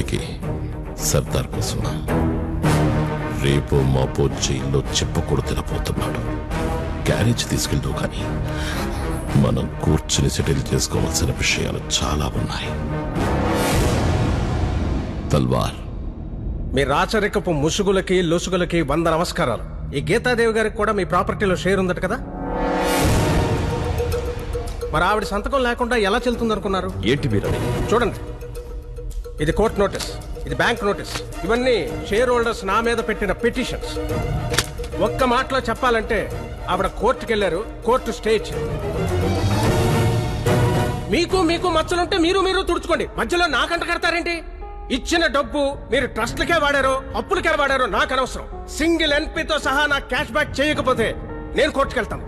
ఎక్కడికి? సర్దార్ కోసం. రేపో మాపో జైల్లో చెప్పకూడదు తినపోతున్నాడు. క్యారేజ్ తీసుకెళ్తూ కానీ మనం కూర్చుని సెటిల్ చేసుకోవాల్సిన విషయాలు చాలా ఉన్నాయి. తల్వార్, మీ రాచరికపు ముసుగులకి లొసుగులకి 100 నమస్కారాలు. ఈ గీతాదేవి గారికి కూడా మీ ప్రాపర్టీలో షేర్ ఉందట కదా? మరి ఆవిడ సంతకం లేకుండా ఎలా చెల్తుందనుకున్నారు? ఏంటి మీరు చూడండి, ఇది కోర్టు నోటీస్, ఇది బ్యాంక్ నోటీస్. ఇవన్నీ షేర్ హోల్డర్స్ నా మీద పెట్టిన పిటిషన్స్. ఒక్క మాటలో చెప్పాలంటే ఆవిడ కోర్టుకు వెళ్లారు, కోర్టు స్టే ఇచ్చింది. మీకు మచ్చలుంటే మీరు తుడుచుకోండి, మధ్యలో నాకంట కడతారేంటి? ఇచ్చిన డబ్బు మీరు ట్రస్ట్లకే వాడారో అప్పులకే వాడారో నాకు అనవసరం. సింగిల్ ఎన్పీతో సహా నాకు క్యాష్ బ్యాక్ చేయకపోతే నేను కోర్టుకెళ్తాను.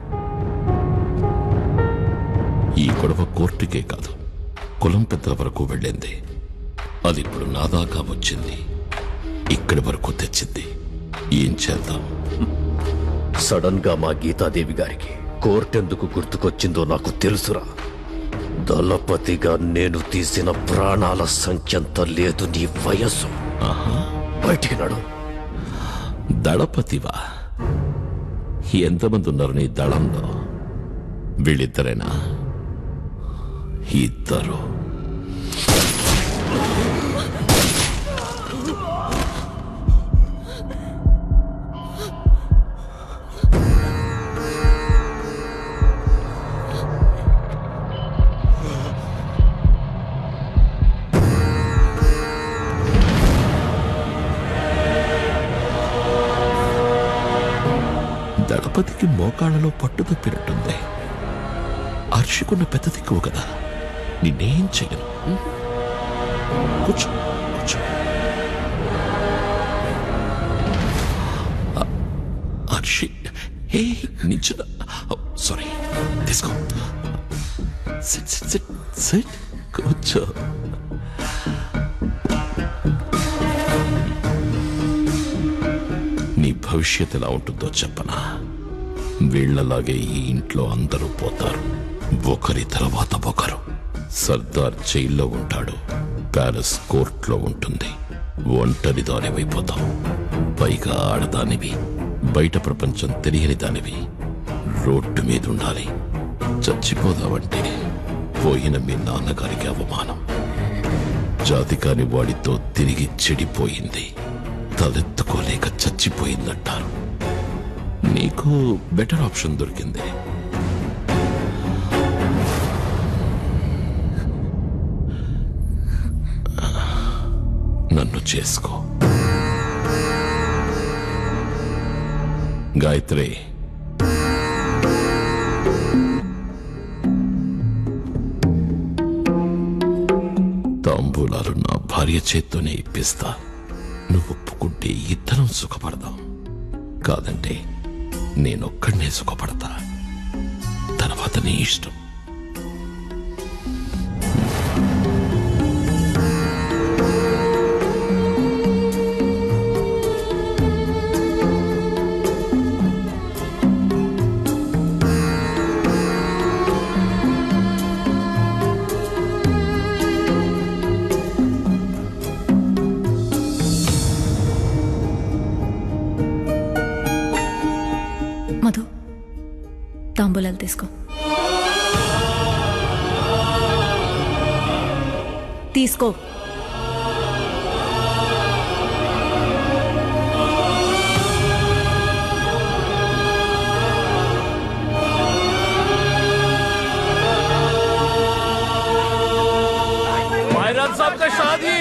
ఈ గొడవ కోర్టుకే కాదు, కులం పెద్దల వరకు వెళ్ళింది. అది ఇప్పుడు నా దాకా వచ్చింది, ఇక్కడి వరకు తెచ్చింది. ఏం చేద్దాం? సడన్ గా మా గీతాదేవి గారికి కోర్టెందుకు గుర్తుకొచ్చిందో నాకు తెలుసురా. దళపతిగా నేను తీసిన ప్రాణాల సంఖ్యంత లేదు నీ వయస్సు. బయటికి నడు. దళపతివా? ఎంతమంది ఉన్నారు నీ దళంలో? వీళ్ళిద్దరేనా? ఇద్దరు. దళపతికి మోకాళ్ళలో పట్టు తప్పినట్టుంది. అర్షికున్న పెద్ద దిక్కువ కదా, నిన్నేం చెయ్యను. కూర్చో కూర్చో. అర్షి, హే నించుదా? సారీ, తీసుకో. సిట్ సిట్ సిట్ సిట్, కూర్చో. నీ భవిష్యత్ ఎలా ఉంటుందో చెప్పనా? వీళ్లలాగే ఈ ఇంట్లో అందరూ పోతారు, ఒకరి తర్వాత ఒకరు. సర్దార్ జైల్లో ఉంటాడు, ప్యాలెస్ కోర్టులో ఉంటుంది. ఒంటరి దానివైపోతావు, పైగా ఆడదానివి. బయట ప్రపంచం తెలియని దానివి. రోడ్డు మీద ఉండాలి. చచ్చిపోదావంటే పోయిన మీ నాన్నగారికి అవమానం. జాతి కాని వాడితో తిరిగి చెడిపోయింది, తలెత్తుకోలేక చచ్చిపోయిందంటారు. నీకు బెటర్ ఆప్షన్ దొరికింది. నన్ను చేసుకో. గాయత్రి, తాంబూలాలు నా భార్య చేత్తోనే ఇప్పిస్తా. నువ్వు ఒప్పుకుంటే ఇద్దరం సుఖపడదాం, కాదంటే నేనొక్కడనే సుఖపడతా. తర్వాత నీ ఇష్టం. మధు, తాంబూలాలు తీసుకో. తీసుకో. महाराज साहब का शादी।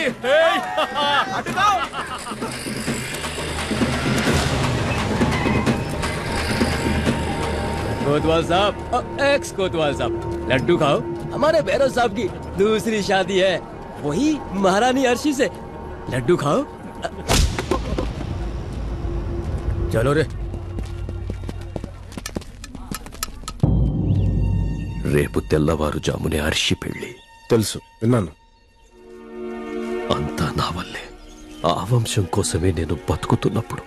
कोतवाल साहब, एक्स कोतवाल साहब, लड्डू खाओ। हमारे भैरव साहब की दूसरी शादी है, वही महारानी अर्शी से। लड्डू खाओ। चलो रे। రేపు తెల్లవారుజామునే అర్షి పెళ్లి. తెలుసు, విన్నాను. అంతా నా వల్లే. ఆ వంశం కోసమే నేను బతుకుతున్నప్పుడు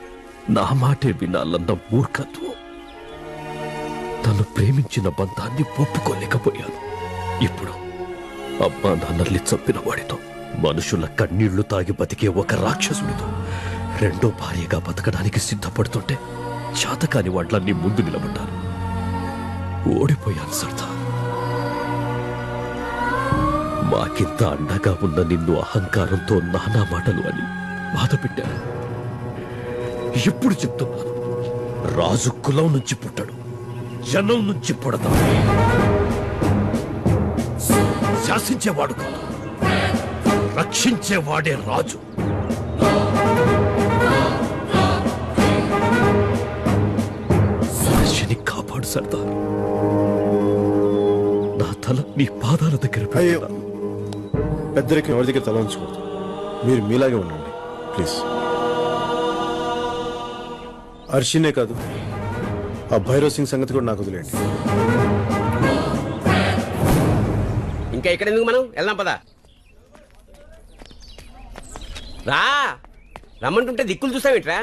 నా మాటే వినాలన్న మూర్ఖత్వం. తను ప్రేమించిన బంధాన్ని ఒప్పుకోలేకపోయాను. ఇప్పుడు అమ్మా నాన్నల్ని చంపిన వాడితో మనుషుల కన్నీళ్లు తాగి బతికే ఒక రాక్షసుడితో రెండో భార్యగా బతకడానికి సిద్ధపడుతుంటే చాతకాని వాట్లన్నీ ముందు నిలబడ్డాను. ఓడిపోయాను సర్దార్. మాకింత అండగా ఉన్న నిన్ను అహంకారంతో నానా మాటలు అని బాధ పెట్టాను. ఇప్పుడు చెప్తున్నాను, రాజు కులం నుంచి పుట్టడు, జనం నుంచి పుడతాడు. శాసించేవాడు కాదు, రక్షించేవాడే రాజు. మనిషిని కాపాడు సర్దార్. నా తల నీ పాదాల దగ్గర అయ్యో, పెట్టాను. పెద్దరికి ఎవరి దగ్గర తల ఉంచుకోవద్దు. మీరు మీలాగే ఉండండి ప్లీజ్. అర్షినే కాదు, ఆ భైరవ్ సింగ్ సంగతి కూడా నాకు వదిలేండి. ఇంకా ఇక్కడ ఎందుకు, మనం వెళ్దాం పదా. రా, రమ్మంటుంటే దిక్కులు చూస్తావేంట్రా?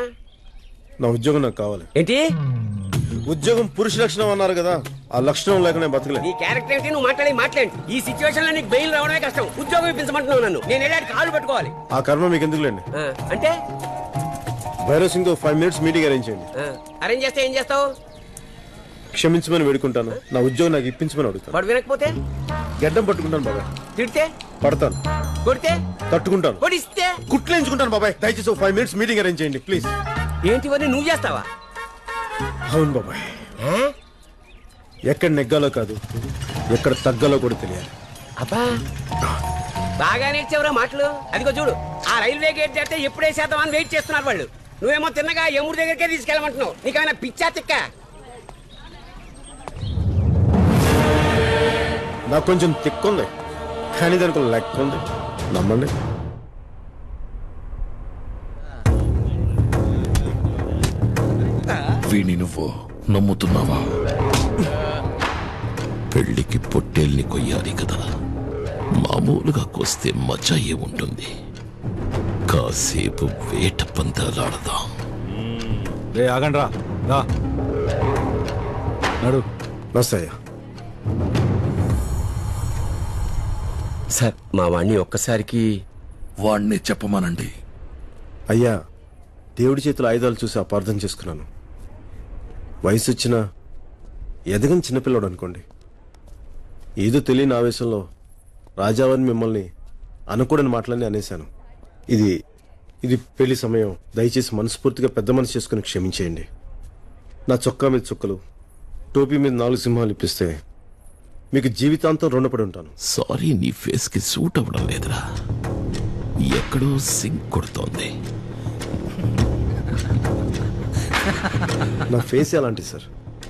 నా ఉద్యోగం నాకు కావాలి. ఏంటి ఉద్యోగం పురుష లక్షణం అన్నారు కదా, ఆ లక్షణం లేక నేను బతకలే. నీ క్యారెక్టర్ ఏంటి? నువ్వు మాట్లాడి ఈ సిచ్యువేషన్ లో నీకు బెయిల్ రావడమే కష్టం. ఉద్యోగం ఇప్పించమంటున్నావు నన్ను. నేను వెళ్ళాడు కాళ్ళు పట్టుకోవాలి. ఆ కర్మ మీకు ఎందుకులేండి. అంటే భైరవ్ సింగ్ తో 5 minutes మీటింగ్ అరేంజ్ చేయండి. అరేంజ్ చేస్తే ఏం చేస్తావు? క్షమించమని వేడుకుంటాను. నా ఉద్యోగం నాకు ఇప్పించమని అడుగుతాను. వాడు వినకపోతే గడ్డం పట్టుకుంటాను బాబాయ్. తిడితే పడతాను, కొడితే తట్టుకుంటాను, కొడిస్తే కుట్లేంచుకుంటాను బాబాయ్. దయచేసి 5 minutes మీటింగ్ అరేంజ్ చేయండి ప్లీజ్. ఏంటివన్నీ నువ్వు చేస్తావా? అవును బాబాయ్. ఎక్కడ నెగ్గాలో కాదు, ఎక్కడ తగ్గాలో కూడా తెలియాలి. అబ్బా, బాగా నేర్చేవరా మాటలు. అదిగో చూడు, ఆ రైల్వే గేట్ దాటితే ఎప్పుడే చేద్దాం అని వెయిట్ చేస్తున్నారు వాళ్ళు. నువ్వేమో తిన్నగా ఎముడి దగ్గరికే తీసుకెళ్ళమంటున్నావు. నీకేమైనా పిచ్చా తిక్క? నాకు కొంచెం తిక్కుంది, కానీ దానికి లెక్క ఉంది, నమ్మండి. వీణి నువ్వు నమ్ముతున్నావా? పెళ్లికి పొట్టేల్ని కొయ్యాలి కదా, మామూలుగా కోస్తే మజా ఏముంటుంది? కాసేపు వేట పందాలాడదాం. ఆగండి రా నడు. నమస్తే అయ్యా. సార్, మా వాణ్ణి ఒక్కసారికి వాణ్ణి చెప్పమానండి. అయ్యా, దేవుడి చేతుల ఆయుధాలు చూసి అపార్థం చేసుకున్నాను. వయసు వచ్చిన ఎదగని చిన్నపిల్లడు అనుకోండి. ఏదో తెలియని ఆవేశంలో రాజావారిని మిమ్మల్ని అనుకూడని మాటలన్నీ అనేశాను. ఇది పెళ్లి సమయం. దయచేసి మనస్ఫూర్తిగా పెద్ద మనసు చేసుకుని క్షమించేయండి. నా చొక్కా మీద చుక్కలు, టోపీ మీద 4 సింహాలు ఇప్పిస్తే మీకు జీవితాంతం రుణపడి ఉంటాను. సారీ, నీ ఫేస్ కి సూట్ అవ్వడం లేదురా. ఎక్కడో సింక్ కొడుతోంది. నా ఫేస్ అలాంటి సార్.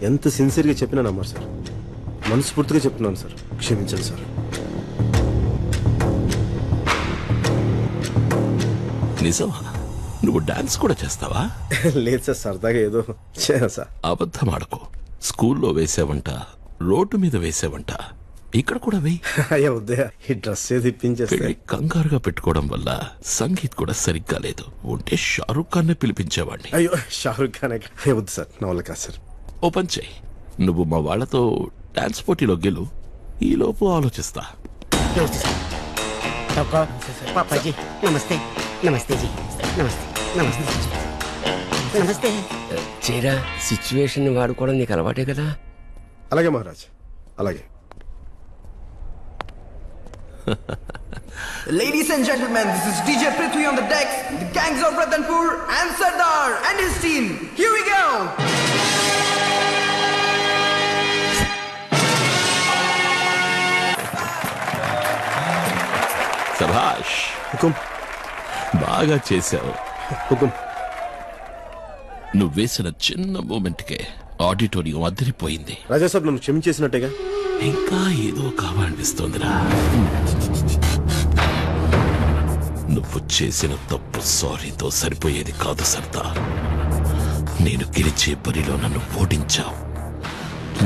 ఎంత సిన్సియర్గా చెప్పినా నమ్మరు సార్. మనస్ఫూర్తిగా చెప్తున్నాను సార్, క్షమించండి సార్. నిజమా? నువ్వు డాన్స్ కూడా చేస్తావా? లేదు సార్, సరదాగా ఏదో చేయను సార్. అబద్ధం ఆడకు. స్కూల్లో వేసావంట, రోడ్డు మీద వేసావంట, ఇక్కడ కూడా వేయి. అయ్యా ఉదయ, ఈ డ్రెస్ ఏది ఇప్పించేస్తే. పెళ్లి కంగారుగా పెట్టుకోవడం వల్ల సంగీత్ కూడా సరిగ్గా లేదు. ఉంటే షారుఖ్ ఖాన్ నే పిలిపించేవాడిని. అయ్యో, షారుఖ్ ఖాన్ వద్దు సార్, నా వల్ల కాదు సార్. ఓ పని చెయ్యి, నువ్వు మా వాళ్లతో డాన్స్ పోటీలో గెలు, ఈ లోపు ఆలోచిస్తా. పాపాజీ నమస్తే. నమస్తే జీ, నమస్తే నమస్తే నమస్తే. చేరా, సిచ్యువేషన్ వాడుకోవడం నీకు అలవాటే కదా. అలాగే మహారాజ్, అలాగే. Ladies and gentlemen, this is DJ Prithvi on the decks, the gangs of Ratanpur and Sardar and his team. Here we go! సభాష్, హుకుం బాగా చేశావు. హుకుం. నువ్వు వేసిన చిన్న మూమెంట్కే ఆడిటోరియం అదిరిపోయింది. రాజాసాబ్ నన్ను క్షమించేసినట్టేగా? ఇంకా ఏదో కావాలనిపిస్తోందిరా. నువ్వు చేసిన తప్పు సారీతో సరిపోయేది కాదు సర్దార్. నేను గెలిచే బరిలో నన్ను ఓడించావు.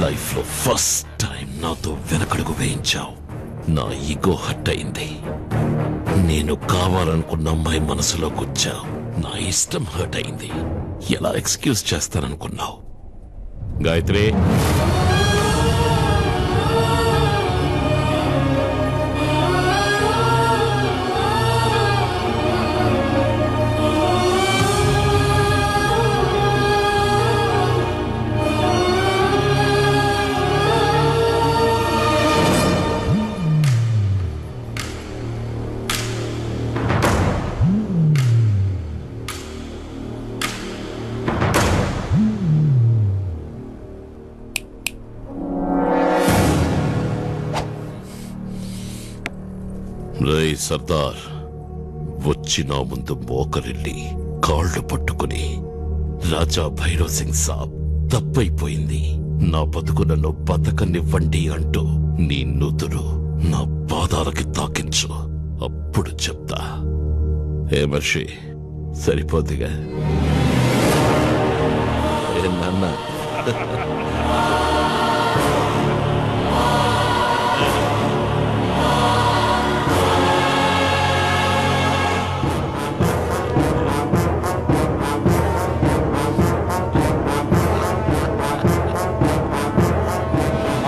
లైఫ్ లో ఫస్ట్ టైం నాతో వెనకడుగు వేయించావు. నా ఈగో హట్ అయింది. నేను కావాలనుకున్న అమ్మాయి మనసులోకి వచ్చావు. నా ఇష్టం హర్ట్ అయింది. ఎలా ఎక్స్క్యూజ్ చేస్తాననుకున్నావు? గాయత్రి, రేయ్ సర్దార్, వచ్చి నా ముందు మోకరిల్లి కాళ్ళు పట్టుకుని రాజా భైరవ్ సింగ్ సాబ్ తప్పైపోయింది, నా బతుకు నన్ను బతకనివ్వండి అంటూ నీ నుదురు నా పాదాలకి తాకించు, అప్పుడు చెప్తా. ఏ మర్షి సరిపోద్దిగా? ఏ నాన్న?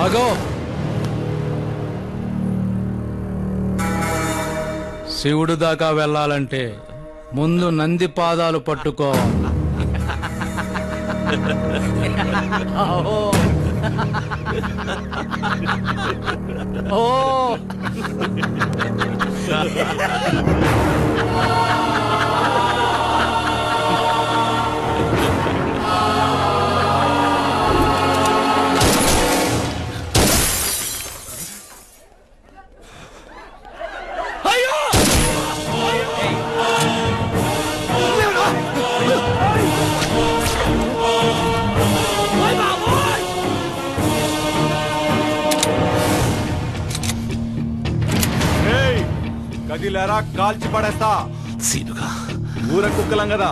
ఆగో. శివుడు దాకా వెళ్ళాలంటే ముందు నంది పాదాలు పట్టుకోవాలి. ఓ కదిలేరా కాల్చి పడేస్తా. సీనుగా ఊర కుక్కలం కదా,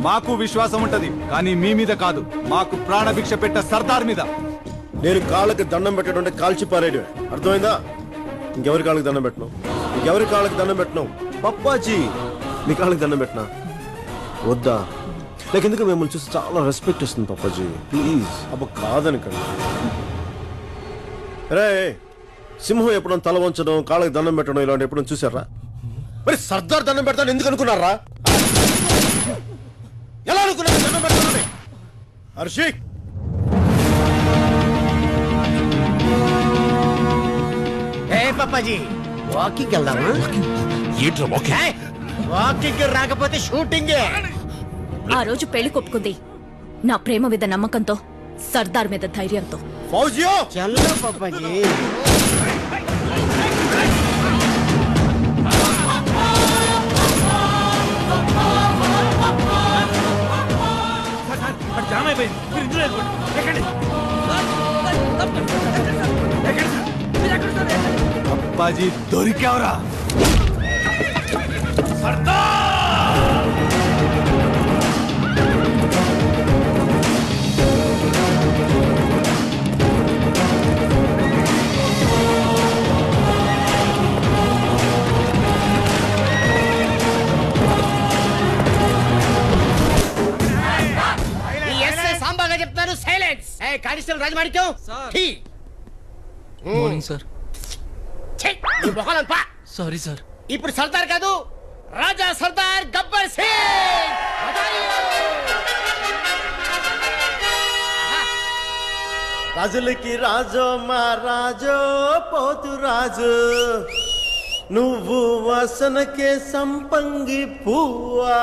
మాకు విశ్వాసం ఉంటది, కానీ మీ మీద కాదు. మాకు ప్రాణభిక్ష పెట్ట సర్దార్ మీద. నేను కాళ్ళకి దండం పెట్టడం అంటే కాల్చి పారేయడమే, అర్థమైందా? ఇంకెవరి కాళ్ళకి దండం పెట్టను, ఇంకెవరి కాళ్ళకి దండం పెట్టను. పప్పాజీ మీ కాళ్ళకి దండం పెట్టినా వద్దా? నాకు ఎందుకు మిమ్మల్ని చూసి చాలా రెస్పెక్ట్ వస్తుంది పప్పాజీ, ప్లీజ్. అబ్బ కాదనకండి. రే, సింహం ఎప్పుడైనా తల వంచడం, కాళ్ళకి దండం పెట్టడం ఇలాంటి ఎప్పుడైనా చూసారా? మరి సర్దార్ దండం పెడతాను ఎందుకు అనుకున్నారా? ఎలా అనుకున్నారు దండం పెడతానని? హర్షి, పప్పాజీ వాకింగ్ వెళ్దామా? ఏంట్రా వాకింగ్? వాకింగ్ రాకపోతే షూటింగే. ఆ రోజు పెళ్లి కొప్పుకుంది నా ప్రేమ మీద నమ్మకంతో, సర్దార్ మీద ధైర్యంతో. ఫౌజియో చల్లో పప్పాజీ. అప్పాజీ దొరికావరా? సాంబాగా చెప్తారు. Silence. Constable Rajamanikyam. Morning sir. Sorry sir. ఇప్పుడు సర్దార్ కాదు, రాజా సర్దార్ గబ్బర్ సింగ్. రాజులకి రాజో మా రాజో పోతు రాజు, నువ్వు వాసనకే సంపంగి పువ్వా.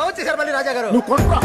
వచ్చేసారు మళ్ళీ రాజా గారు. నువ్వు కొట్రా.